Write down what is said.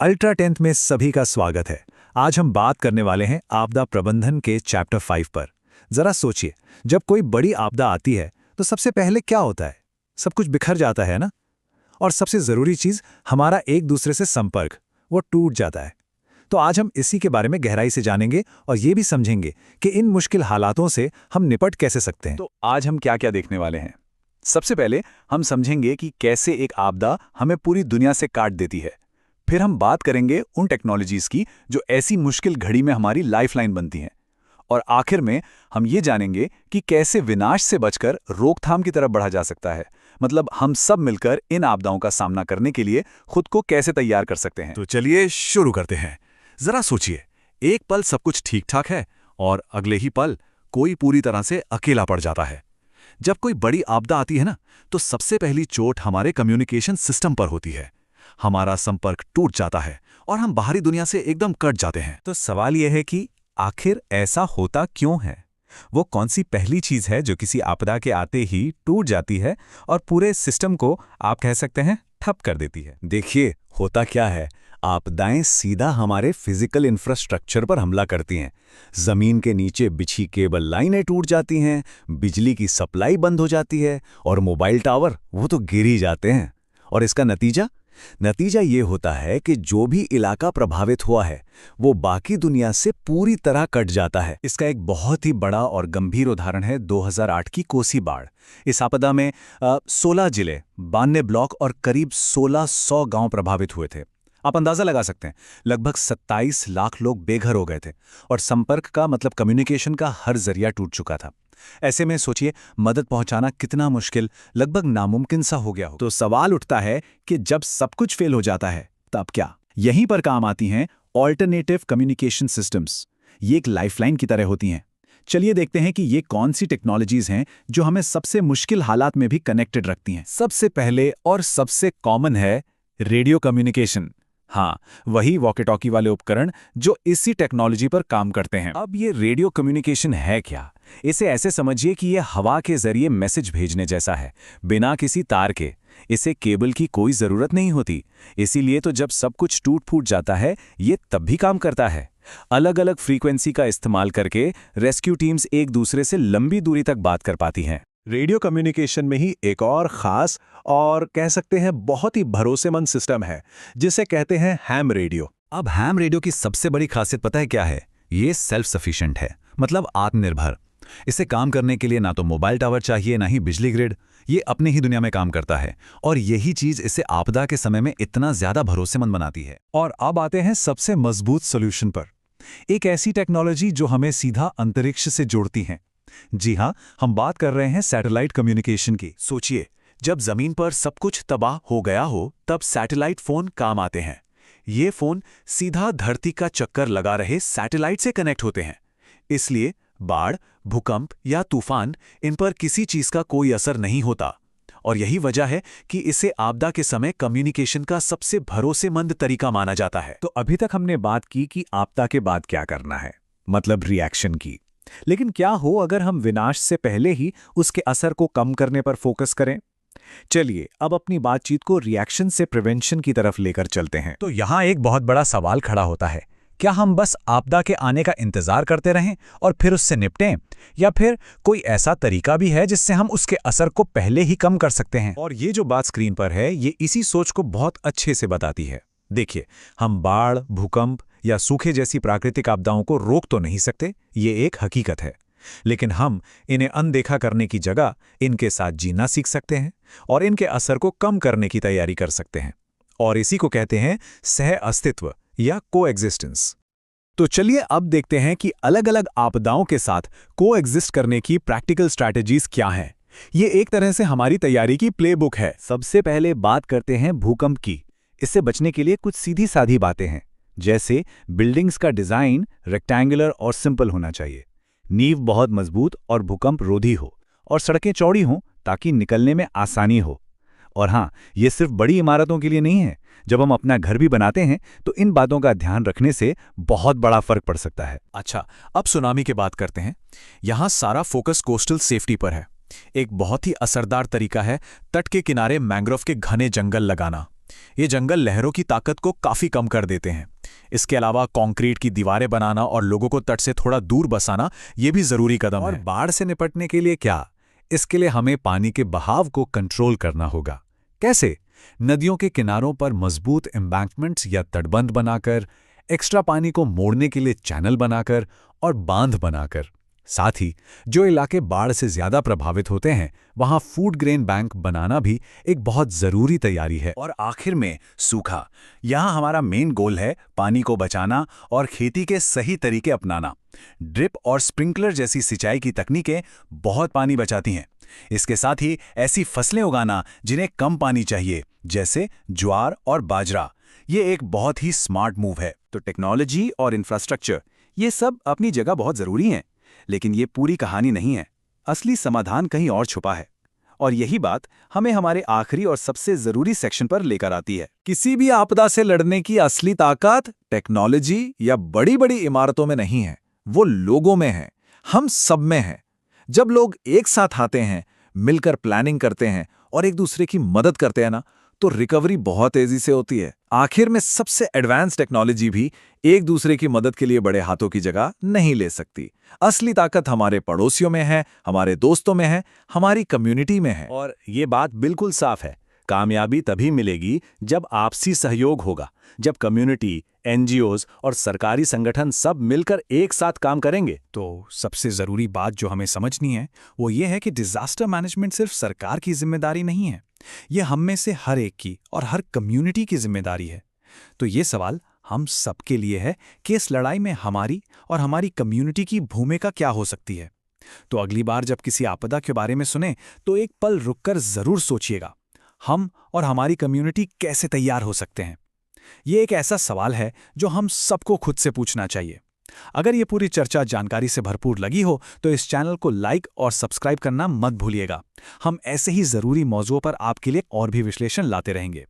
Ultra tenth में सभी का स्वागत है। आज हम बात करने वाले हैं आपदा प्रबंधन के चैप्टर 5 पर। जरा सोचिए, जब कोई बड़ी आपदा आती है तो सबसे पहले क्या होता है? सब कुछ बिखर जाता है ना। और सबसे जरूरी चीज, हमारा एक दूसरे से संपर्क, वो टूट जाता है। तो आज हम इसी के बारे में गहराई से जानेंगे और ये भी समझेंगे कि इन मुश्किल हालातों से हम निपट कैसे सकते हैं। तो आज हम क्या क्या देखने वाले हैं? सबसे पहले हम समझेंगे कि कैसे एक आपदा हमें पूरी दुनिया से काट देती है। फिर हम बात करेंगे उन टेक्नोलॉजीज की जो ऐसी मुश्किल घड़ी में हमारी लाइफलाइन बनती हैं। और आखिर में हम ये जानेंगे कि कैसे विनाश से बचकर रोकथाम की तरफ बढ़ा जा सकता है। मतलब हम सब मिलकर इन आपदाओं का सामना करने के लिए खुद को कैसे तैयार कर सकते हैं। तो चलिए शुरू करते हैं। जरा सोचिए, एक पल सब कुछ ठीक ठाक है और अगले ही पल कोई पूरी तरह से अकेला पड़ जाता है। जब कोई बड़ी आपदा आती है ना, तो सबसे पहली चोट हमारे कम्युनिकेशन सिस्टम पर होती है। हमारा संपर्क टूट जाता है और हम बाहरी दुनिया से एकदम कट जाते हैं। तो सवाल यह है कि आखिर ऐसा होता क्यों है? वो कौन सी पहली चीज है जो किसी आपदा के आते ही टूट जाती है और पूरे सिस्टम को, आप कह सकते हैं, ठप कर देती है? देखिए, होता क्या है, आपदाएं सीधा हमारे फिजिकल इंफ्रास्ट्रक्चर पर हमला करती हैं। जमीन के नीचे बिछी केबल लाइनें टूट जाती हैं, बिजली की सप्लाई बंद हो जाती है और मोबाइल टावर वो तो गिर ही जाते हैं। और इसका नतीजा ये होता है कि जो भी इलाका प्रभावित हुआ है वो बाकी दुनिया से पूरी तरह कट जाता है। इसका एक बहुत ही बड़ा और गंभीर उदाहरण है 2008 की कोसी बाढ़। इस आपदा में 16 जिले, 92 ब्लॉक और करीब 1600 गांव प्रभावित हुए थे। आप अंदाजा लगा सकते हैं, लगभग 27 लाख लोग बेघर हो गए थे और संपर्क का, मतलब कम्युनिकेशन का, हर जरिया टूट चुका था। ऐसे में सोचिए, मदद पहुंचाना कितना मुश्किल, लगभग नामुमकिन सा हो गया हो। तो सवाल उठता है कि जब सब कुछ फेल हो जाता है तब क्या? यहीं पर काम आती हैं ऑल्टरनेटिव कम्युनिकेशन सिस्टम्स। ये एक लाइफलाइन की तरह होती हैं। चलिए देखते हैं कि ये कौन सी टेक्नोलॉजीज हैं जो हमें सबसे मुश्किल हालात में भी कनेक्टेड रखती हैं। सबसे पहले और सबसे कॉमन है रेडियो कम्युनिकेशन। हाँ, वही वॉकी टॉकी वाले उपकरण जो इसी टेक्नोलॉजी पर काम करते हैं। अब ये रेडियो कम्युनिकेशन है क्या? इसे ऐसे समझिए कि ये हवा के जरिए मैसेज भेजने जैसा है, बिना किसी तार के। इसे केबल की कोई जरूरत नहीं होती। इसीलिए तो जब सब कुछ टूट फूट जाता है, ये तब भी काम करता है। अलग अलग फ्रीक्वेंसी का इस्तेमाल करके रेस्क्यू टीम्स एक दूसरे से लंबी दूरी तक बात कर पाती हैं। रेडियो कम्युनिकेशन में ही एक और खास और कह सकते हैं बहुत ही भरोसेमंद सिस्टम है, जिसे कहते हैं हैम रेडियो। अब हैम रेडियो की सबसे बड़ी खासियत पता है क्या है? ये सेल्फ सफिशिएंट है, मतलब आत्मनिर्भर। इसे काम करने के लिए ना तो मोबाइल टावर चाहिए, ना ही बिजली ग्रिड। ये अपनी ही दुनिया में काम करता है और यही चीज इसे आपदा के समय में इतना ज्यादा भरोसेमंद बनाती है। और अब आते हैं सबसे मजबूत सॉल्यूशन पर, एक ऐसी टेक्नोलॉजी जो हमें सीधा अंतरिक्ष से जोड़ती है। जी हाँ, हम बात कर रहे हैं सैटेलाइट कम्युनिकेशन की। सोचिए, जब जमीन पर सब कुछ तबाह हो गया हो तब सैटेलाइट फोन काम आते हैं। ये फोन सीधा धरती का चक्कर लगा रहे सैटेलाइट से कनेक्ट होते हैं। इसलिए बाढ़, भूकंप या तूफान, इन पर किसी चीज का कोई असर नहीं होता। और यही वजह है कि इसे आपदा के समय कम्युनिकेशन का सबसे भरोसेमंद तरीका माना जाता है। तो अभी तक हमने बात की कि आपदा के बाद क्या करना है, मतलब रिएक्शन की। लेकिन क्या हो अगर हम विनाश से पहले ही उसके असर को कम करने पर फोकस करें? चलिए अब अपनी बातचीत को रिएक्शन से प्रिवेंशन की तरफ लेकर चलते हैं। तो यहाँ एक बहुत बड़ा सवाल खड़ा होता है, क्या हम बस आपदा के आने का इंतजार करते रहें और फिर उससे निपटें, या फिर कोई ऐसा तरीका भी है जिससे हम उसके असर को पहले ही कम कर सकते हैं? और ये जो बात स्क्रीन पर है, ये इसी सोच को बहुत अच्छे से बताती है। देखिए, हम बाढ़, भूकंप या सूखे जैसी प्राकृतिक आपदाओं को रोक तो नहीं सकते, ये एक हकीकत है। लेकिन हम इन्हें अनदेखा करने की जगह इनके साथ जीना सीख सकते हैं और इनके असर को कम करने की तैयारी कर सकते हैं। और इसी को कहते हैं सह अस्तित्व या कोएग्जिस्टेंस। तो चलिए अब देखते हैं कि अलग अलग आपदाओं के साथ कोएग्जिस्ट करने की प्रैक्टिकल स्ट्रैटेजीज क्या हैं। ये एक तरह से हमारी तैयारी की प्लेबुक है। सबसे पहले बात करते हैं भूकंप की। इससे बचने के लिए कुछ सीधी साधी बातें हैं, जैसे बिल्डिंग्स का डिजाइन रेक्टेंगुलर और सिंपल होना चाहिए, नींव बहुत मजबूत और भूकंप रोधी हो, और सड़कें चौड़ी हों ताकि निकलने में आसानी हो। और हाँ, ये सिर्फ बड़ी इमारतों के लिए नहीं है। जब हम अपना घर भी बनाते हैं तो इन बातों का ध्यान रखने से बहुत बड़ा फर्क पड़ सकता है। अच्छा, अब सुनामी की बात करते हैं। यहाँ सारा फोकस कोस्टल सेफ्टी पर है। एक बहुत ही असरदार तरीका है तट के किनारे मैंग्रोव के घने जंगल लगाना। ये जंगल लहरों की ताकत को काफ़ी कम कर देते हैं। इसके अलावा कंक्रीट की दीवारें बनाना और लोगों को तट से थोड़ा दूर बसाना ये भी ज़रूरी कदम है। और बाढ़ से निपटने के लिए क्या? इसके लिए हमें पानी के बहाव को कंट्रोल करना होगा। कैसे? नदियों के किनारों पर मजबूत एम्बैंकमेंट्स या तटबंध बनाकर, एक्स्ट्रा पानी को मोड़ने के लिए चैनल बनाकर और बांध बनाकर। साथ ही जो इलाके बाढ़ से ज्यादा प्रभावित होते हैं वहां फूड ग्रेन बैंक बनाना भी एक बहुत जरूरी तैयारी है। और आखिर में सूखा। यहाँ हमारा मेन गोल है पानी को बचाना और खेती के सही तरीके अपनाना। ड्रिप और स्प्रिंकलर जैसी सिंचाई की तकनीकें बहुत पानी बचाती हैं। इसके साथ ही ऐसी फसलें उगाना जिन्हें कम पानी चाहिए, जैसे ज्वार और बाजरा, ये एक बहुत ही स्मार्ट मूव है। तो टेक्नोलॉजी और इंफ्रास्ट्रक्चर ये सब अपनी जगह बहुत ज़रूरी हैं, लेकिन ये पूरी कहानी नहीं है। असली समाधान कहीं और छुपा है। और यही बात हमें हमारे आखिरी और सबसे ज़रूरी सेक्शन पर लेकर आती है। किसी भी आपदा से लड़ने की असली ताकत टेक्नोलॉजी या बड़ी बड़ी इमारतों में नहीं है, वो लोगों में है, हम सब में है। जब लोग एक साथ आते हैं, मिलकर प्लानिंग करते हैं और एक दूसरे की मदद करते हैं ना, तो रिकवरी बहुत तेजी से होती है। आखिर में सबसे एडवांस टेक्नोलॉजी भी एक दूसरे की मदद के लिए बड़े हाथों की जगह नहीं ले सकती। असली ताकत हमारे पड़ोसियों में है, हमारे दोस्तों में है, हमारी कम्युनिटी में है। और ये बात बिल्कुल साफ है, कामयाबी तभी मिलेगी जब आपसी सहयोग होगा, जब कम्युनिटी, एनजीओज और सरकारी संगठन सब मिलकर एक साथ काम करेंगे। तो सबसे ज़रूरी बात जो हमें समझनी है वो ये है कि डिज़ास्टर मैनेजमेंट सिर्फ सरकार की जिम्मेदारी नहीं है, ये हम में से हर एक की और हर कम्युनिटी की जिम्मेदारी है। तो ये सवाल हम सबके लिए है कि इस लड़ाई में हमारी और हमारी कम्युनिटी की भूमिका क्या हो सकती है। तो अगली बार जब किसी आपदा के बारे में सुने तो एक पल रुककर ज़रूर सोचिएगा, हम और हमारी कम्युनिटी कैसे तैयार हो सकते हैं। ये एक ऐसा सवाल है जो हम सबको खुद से पूछना चाहिए। अगर ये पूरी चर्चा जानकारी से भरपूर लगी हो तो इस चैनल को लाइक और सब्सक्राइब करना मत भूलिएगा। हम ऐसे ही ज़रूरी मौज़ुओं पर आपके लिए और भी विश्लेषण लाते रहेंगे।